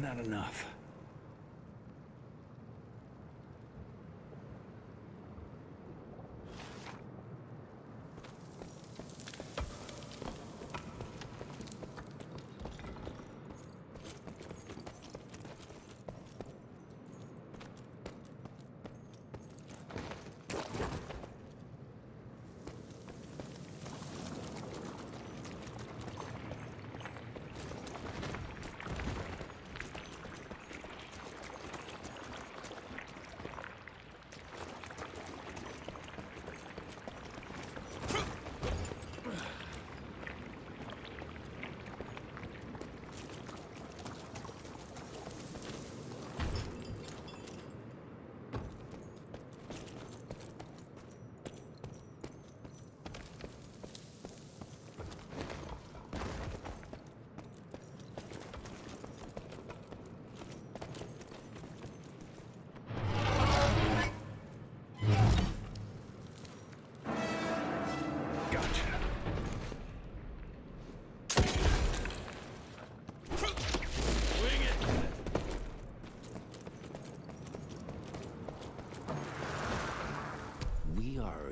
Not enough.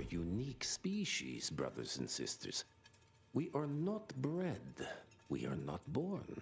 Unique species, brothers and sisters. We are not bred. We are not born.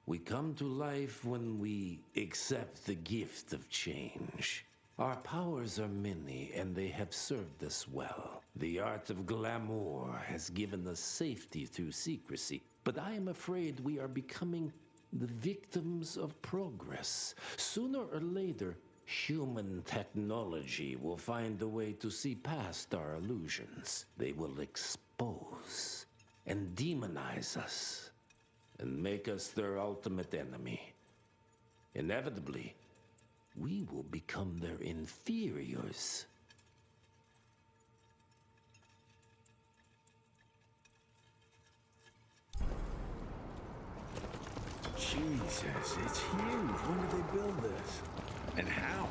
We come to life when we accept the gift of change. Our powers are many, and they have served us well. The art of glamour has given us safety through secrecy, but I am afraid we are becoming the victims of progress. Sooner or later, human technology will find a way to see past our illusions. They will expose and demonize us and make us their ultimate enemy. Inevitably, we will become their inferiors. Jesus, it's huge. When did they build this? And how?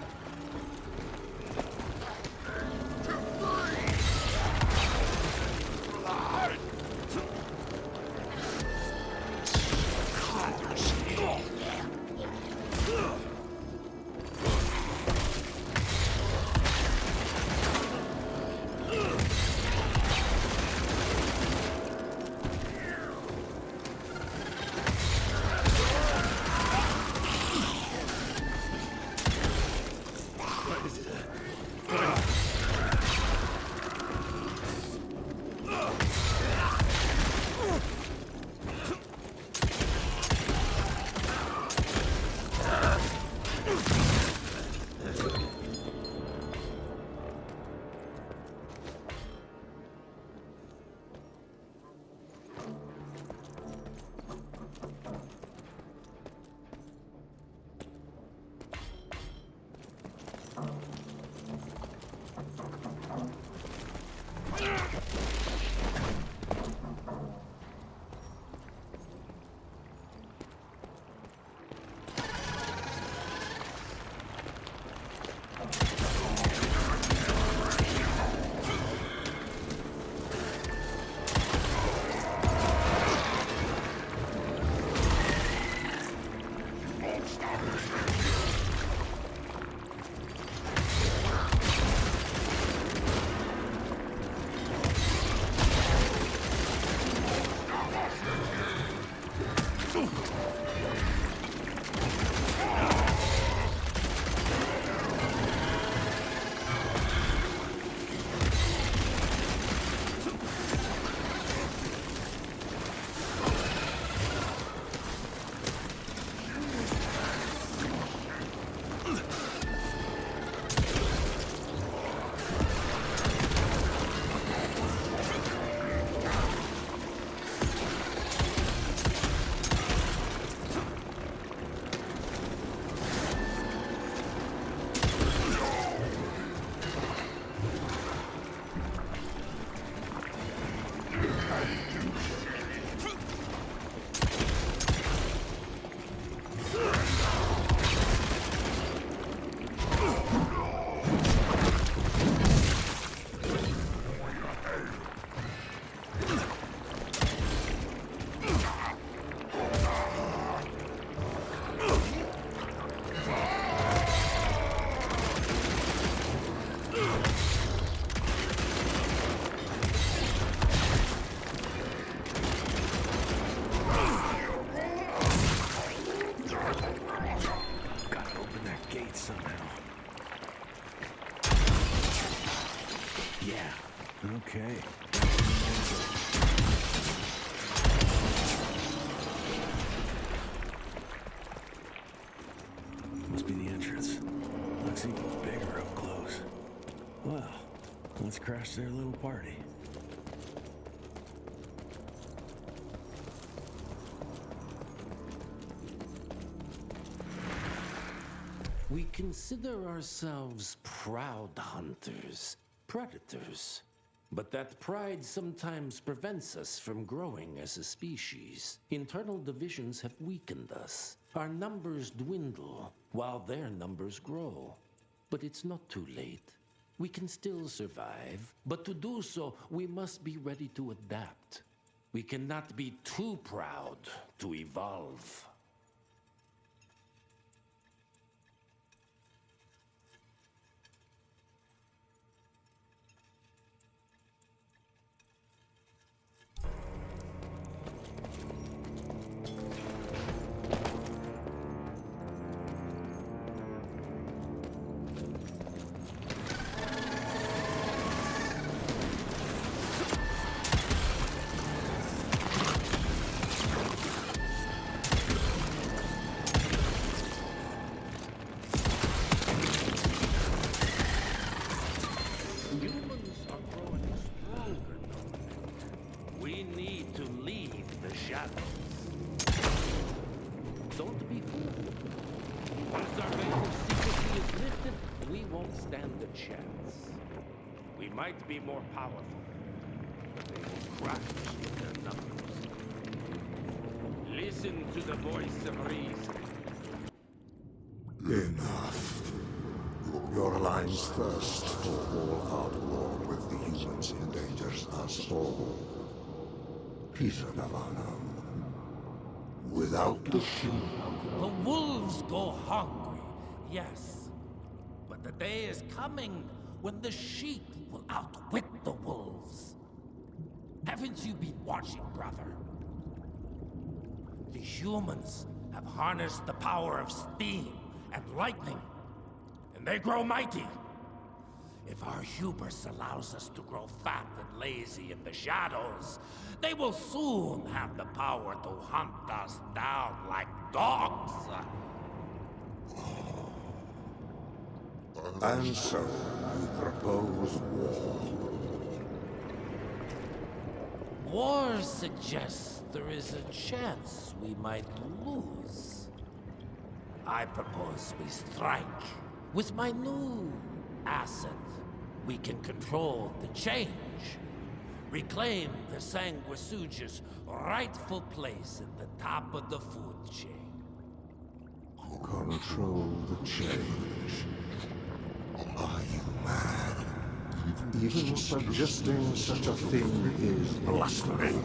Okay. Must be the entrance. Looks even bigger up close. Well, let's crash their little party. We consider ourselves proud hunters, predators. But that pride sometimes prevents us from growing as a species. Internal divisions have weakened us. Our numbers dwindle while their numbers grow. But it's not too late. We can still survive, but to do so, we must be ready to adapt. We cannot be too proud to evolve. Once our veil of secrecy is lifted, we won't stand a chance. We might be more powerful, but they will crush in their numbers. Listen to the voice of reason. Enough. Your line's thirst for all-out war with the humans endangers us all. Peter Davano. Without the sheep. The wolves go hungry, yes. But the day is coming when the sheep will outwit the wolves. Haven't you been watching, brother? The humans have harnessed the power of steam and lightning, and they grow mighty. If our hubris allows us to grow fat and lazy in the shadows, they will soon have the power to hunt us down like dogs. And so, you propose war. War suggests there is a chance we might lose. I propose we strike. With my new asset, we can control the change. Reclaim the Sanguisuja's rightful place at the top of the food chain. Control the change. Are you mad? Even suggesting such a thing is blasphemy.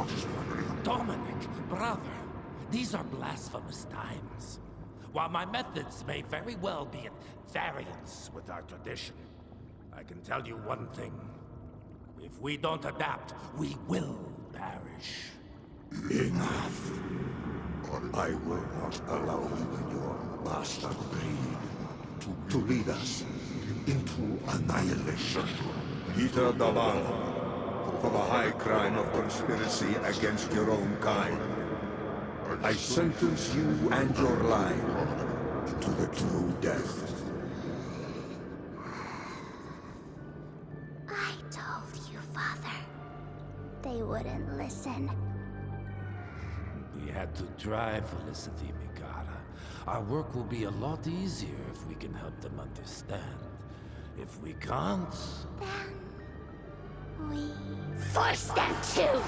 Dominic, brother, these are blasphemous times. While my methods may very well be at variance with our tradition, I can tell you one thing. If we don't adapt, we will perish. Enough. I will not allow you and your bastard breed to lead us into annihilation. Peter Davano, for the high crime of conspiracy against your own kind, I sentence you and your line to the true death. I told you, Father. They wouldn't listen. We had to try, Felicity Mikata. Our work will be a lot easier if we can help them understand. If we can't... Then... we... force them to!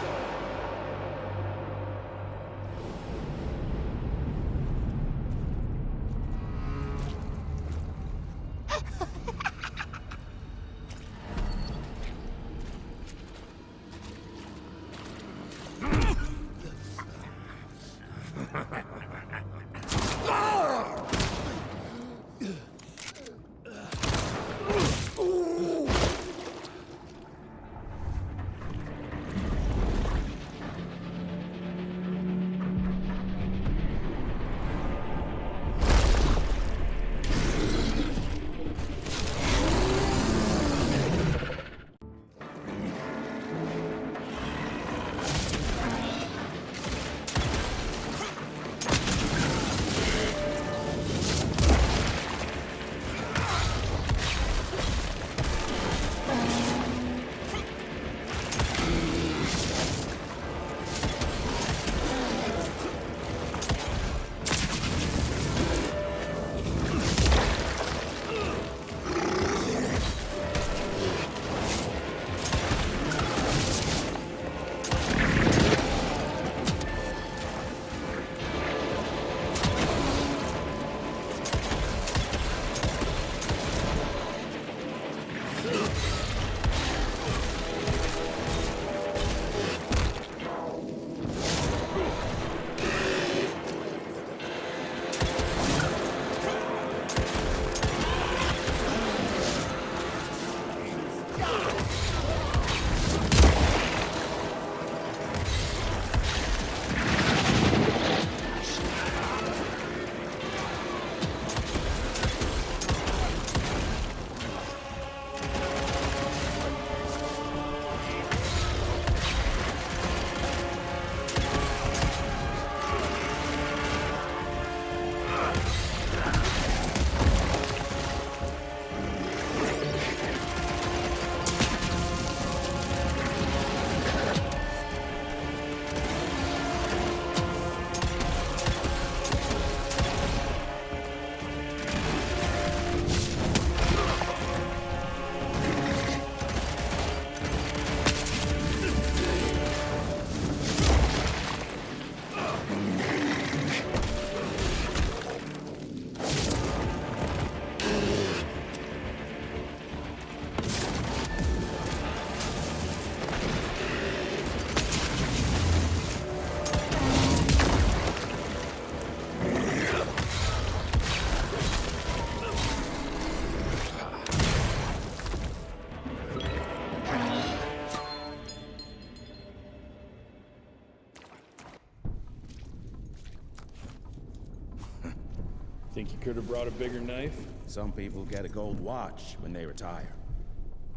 Think you could have brought a bigger knife? Some people get a gold watch when they retire.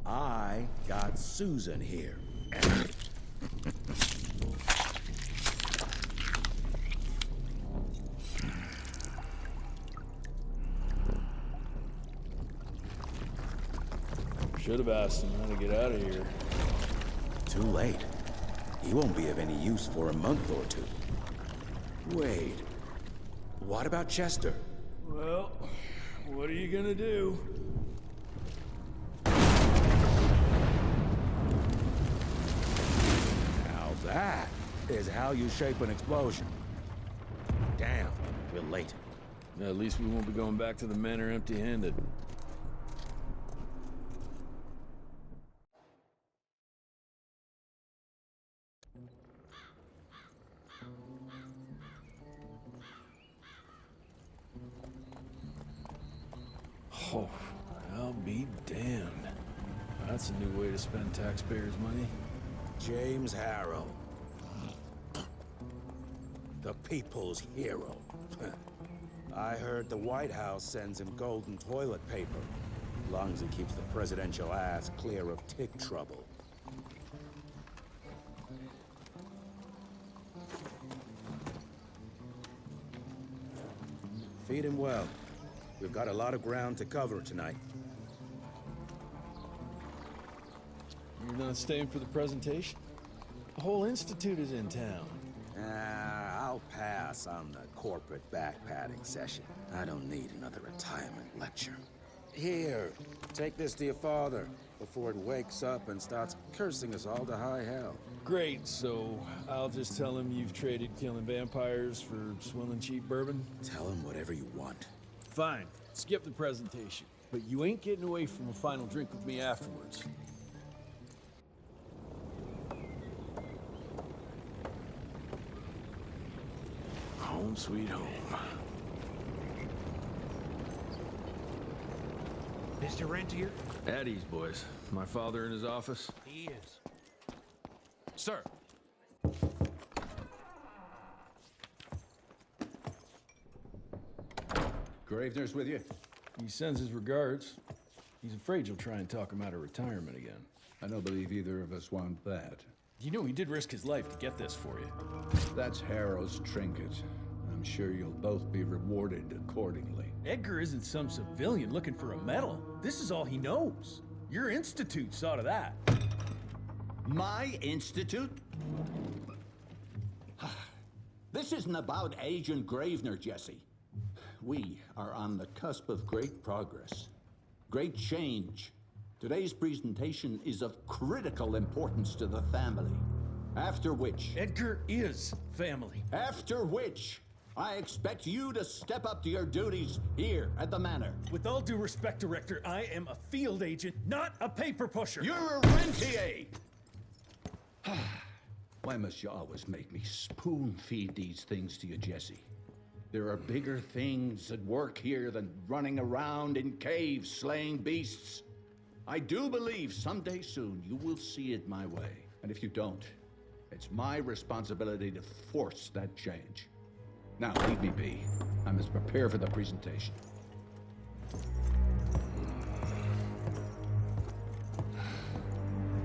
I got Susan here. Should have asked him how to get out of here. Too late. He won't be of any use for a month or two. Wait. What about Chester? Well, what are you gonna do? Now that is how you shape an explosion. Damn, we're late. At least we won't be going back to the manor empty-handed. Oh, I'll be damned. That's a new way to spend taxpayers' money. James Harrow. The people's hero. I heard the White House sends him golden toilet paper. As long as he keeps the presidential ass clear of tick trouble. Feed him well. We've got a lot of ground to cover tonight. You're not staying for the presentation? The whole institute is in town. I'll pass on the corporate backpatting session. I don't need another retirement lecture. Here, take this to your father before it wakes up and starts cursing us all to high hell. Great, so I'll just tell him you've traded killing vampires for swilling cheap bourbon? Tell him whatever you want. Fine, skip the presentation. But you ain't getting away from a final drink with me afterwards. Home sweet home. Mr. Rentier? At ease, boys. My father in his office? He is. Sir. Gravener's with you? He sends his regards. He's afraid you'll try and talk him out of retirement again. I don't believe either of us want that. You know he did risk his life to get this for you. That's Harrow's trinket. I'm sure you'll both be rewarded accordingly. Edgar isn't some civilian looking for a medal. This is all he knows. Your institute saw to that. My institute? This isn't about Agent Gravener, Jesse. We are on the cusp of great progress, great change. Today's presentation is of critical importance to the family. After which... Edgar is family. After which, I expect you to step up to your duties here at the manor. With all due respect, Director, I am a field agent, not a paper pusher. You're a rentier! Why must you always make me spoon-feed these things to you, Jesse? There are bigger things at work here than running around in caves slaying beasts. I do believe someday soon you will see it my way. And if you don't, it's my responsibility to force that change. Now, leave me be. I must prepare for the presentation.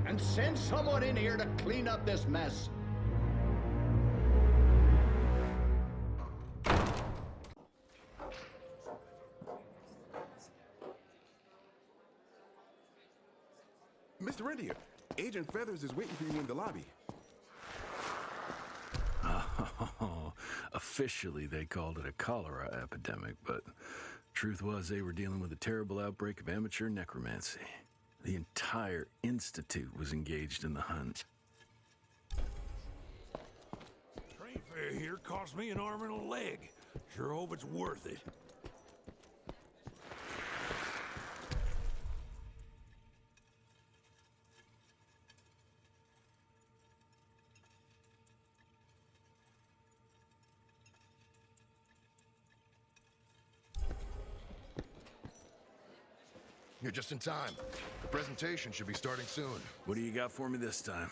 And send someone in here to clean up this mess. Mr. Rentier, Agent Feathers is waiting for you in the lobby. Oh, officially they called it a cholera epidemic, but truth was they were dealing with a terrible outbreak of amateur necromancy. The entire institute was engaged in the hunt. Train fare here cost me an arm and a leg. Sure hope it's worth it. You're just in time. The presentation should be starting soon. What do you got for me this time?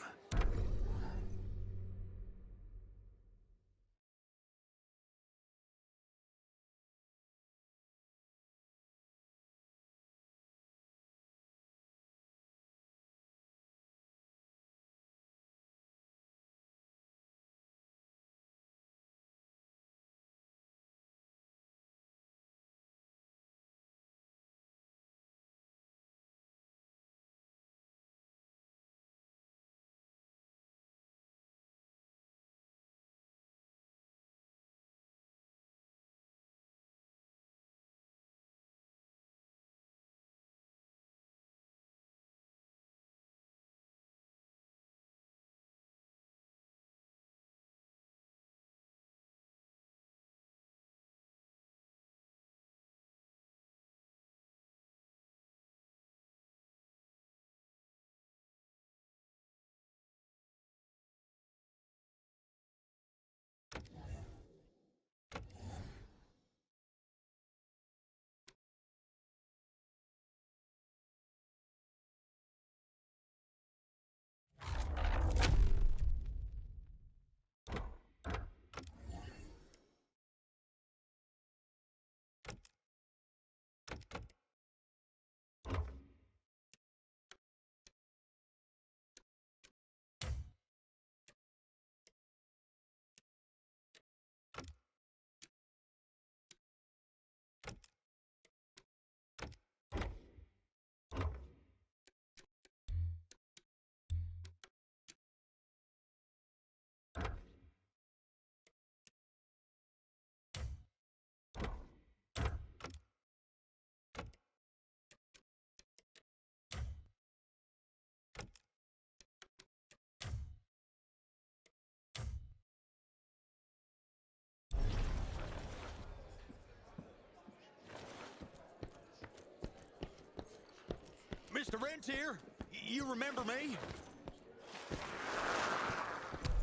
Frontier? You remember me?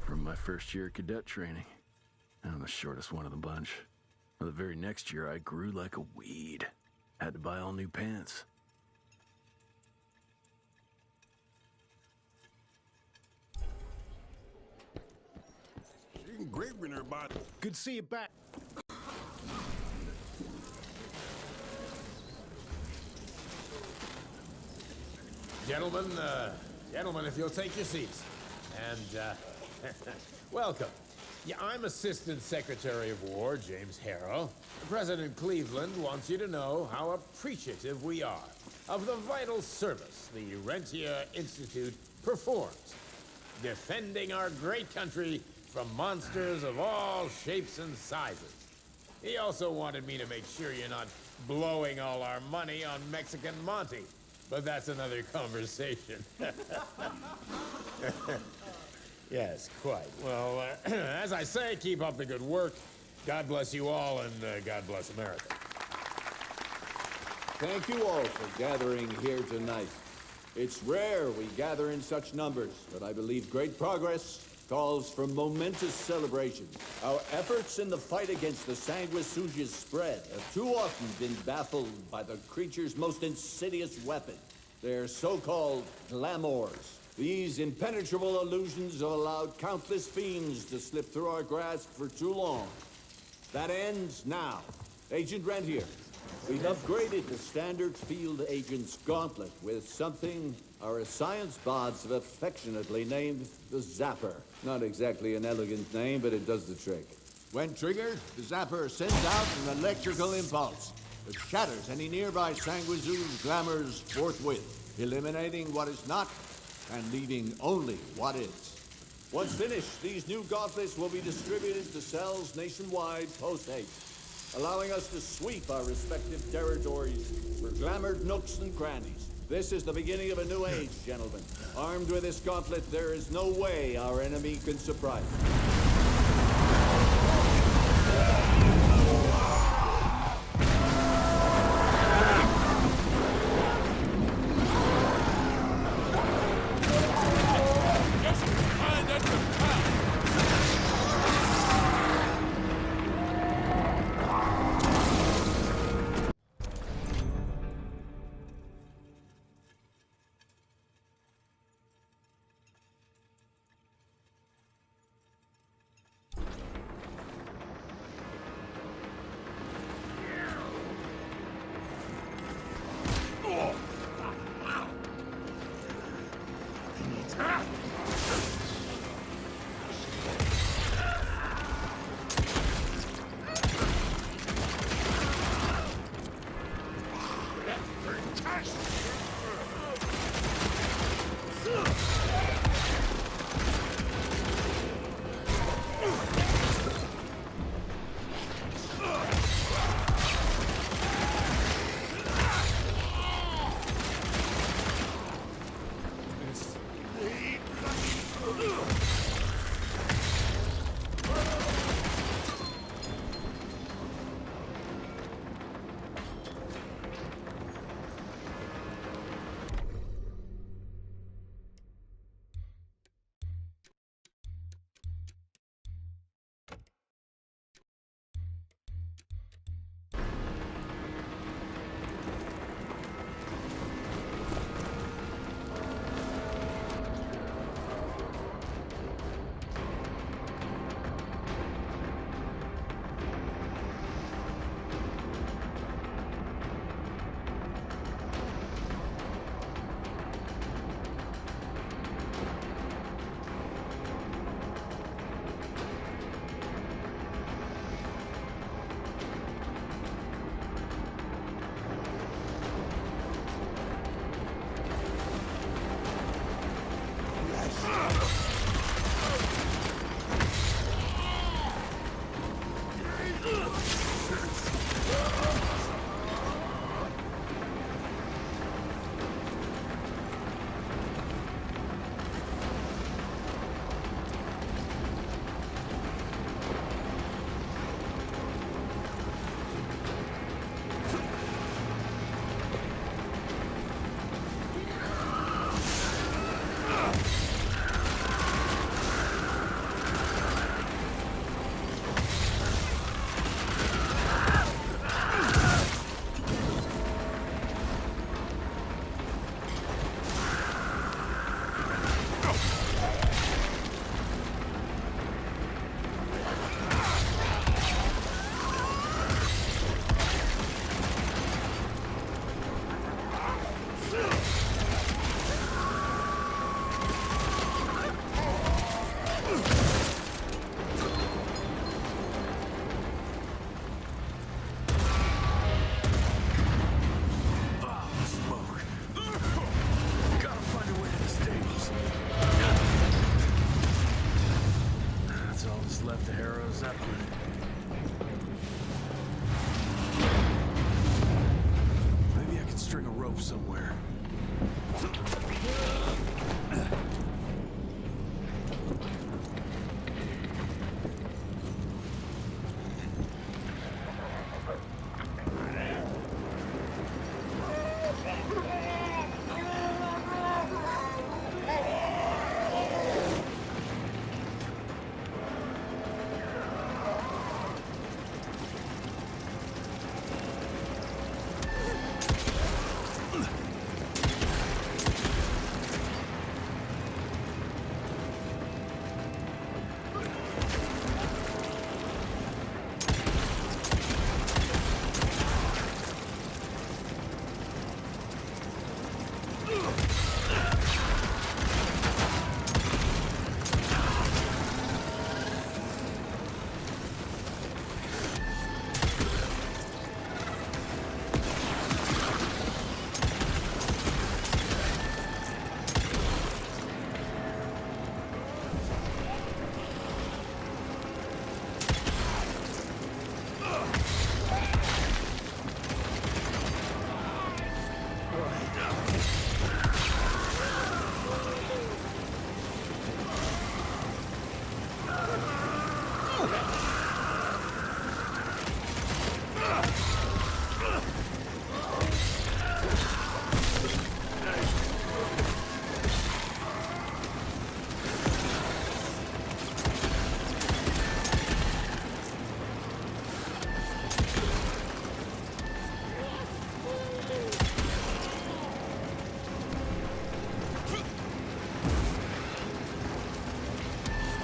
From my first year of cadet training. I'm the shortest one of the bunch. The very next year, I grew like a weed. Had to buy all new pants. She engraved in her body. Good to see you back. Gentlemen, if you'll take your seats. And, welcome. Yeah, I'm Assistant Secretary of War, James Harrow. President Cleveland wants you to know how appreciative we are of the vital service the Rentier Institute performs, defending our great country from monsters of all shapes and sizes. He also wanted me to make sure you're not blowing all our money on Mexican Monty. But that's another conversation. Yes, quite. Well, as I say, keep up the good work. God bless you all, and God bless America. Thank you all for gathering here tonight. It's rare we gather in such numbers, but I believe great progress calls for momentous celebration. Our efforts in the fight against the Sanguisuga's spread have too often been baffled by the creature's most insidious weapon, their so-called glamours. These impenetrable illusions have allowed countless fiends to slip through our grasp for too long. That ends now. Agent Rentier, we've upgraded the standard field agent's gauntlet with something our science bots have affectionately named the Zapper. Not exactly an elegant name, but it does the trick. When triggered, the Zapper sends out an electrical impulse that shatters any nearby Sanguisuga's glamours forthwith, eliminating what is not and leaving only what is. Once finished, these new gauntlets will be distributed to cells nationwide post-haste, allowing us to sweep our respective territories for glamoured nooks and crannies. This is the beginning of a new age, gentlemen. Armed with this gauntlet, there is no way our enemy can surprise us.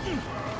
Ugh!